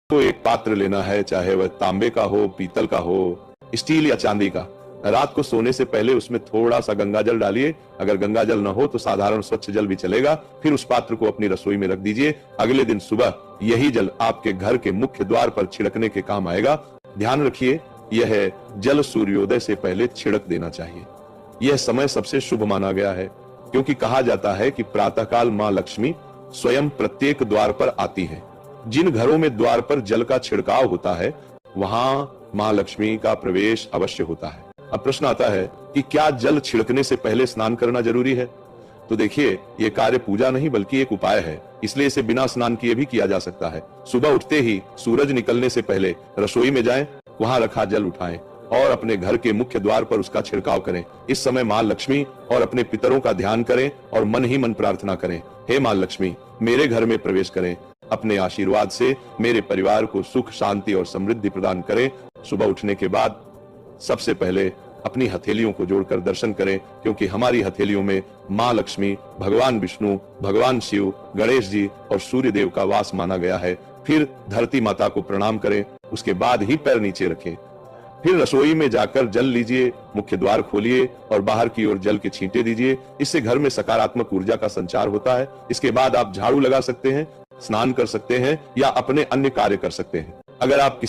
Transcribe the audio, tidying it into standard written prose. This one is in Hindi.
को एक पात्र लेना है, चाहे वह तांबे का हो, पीतल का हो, स्टील या चांदी का। रात को सोने से पहले उसमें थोड़ा सा गंगा जल डालिए। अगर गंगा जल न हो तो साधारण स्वच्छ जल भी चलेगा। फिर उस पात्र को अपनी रसोई में रख दीजिए। अगले दिन सुबह यही जल आपके घर के मुख्य द्वार पर छिड़कने के काम आएगा। ध्यान रखिए, यह जल सूर्योदय से पहले छिड़क देना चाहिए। यह समय सबसे शुभ माना गया है, क्योंकि कहा जाता है कि प्रातःकाल मां लक्ष्मी स्वयं प्रत्येक द्वार पर आती है। जिन घरों में द्वार पर जल का छिड़काव होता है, वहां मां लक्ष्मी का प्रवेश अवश्य होता है। अब प्रश्न आता है कि क्या जल छिड़कने से पहले स्नान करना जरूरी है? तो देखिए, ये कार्य पूजा नहीं बल्कि एक उपाय है, इसलिए इसे बिना स्नान किए भी किया जा सकता है। सुबह उठते ही सूरज निकलने से पहले रसोई में जाएं, वहां रखा जल उठाएं और अपने घर के मुख्य द्वार पर उसका छिड़काव करें। इस समय मां लक्ष्मी और अपने पितरों का ध्यान करें और मन ही मन प्रार्थना करें, हे मां लक्ष्मी, मेरे घर में प्रवेश करें, अपने आशीर्वाद से मेरे परिवार को सुख, शांति और समृद्धि प्रदान करें। सुबह उठने के बाद सबसे पहले अपनी हथेलियों को जोड़कर दर्शन करें, क्योंकि हमारी हथेलियों में मां लक्ष्मी, भगवान विष्णु, भगवान शिव, गणेश जी और सूर्य देव का वास माना गया है। फिर धरती माता को प्रणाम करें, उसके बाद ही पैर नीचे रखें। फिर रसोई में जाकर जल लीजिए, मुख्य द्वार खोलिए और बाहर की ओर जल के छींटे दीजिए। इससे घर में सकारात्मक ऊर्जा का संचार होता है। इसके बाद आप झाड़ू लगा सकते हैं, स्नान कर सकते हैं या अपने अन्य कार्य कर सकते हैं। अगर आप किसी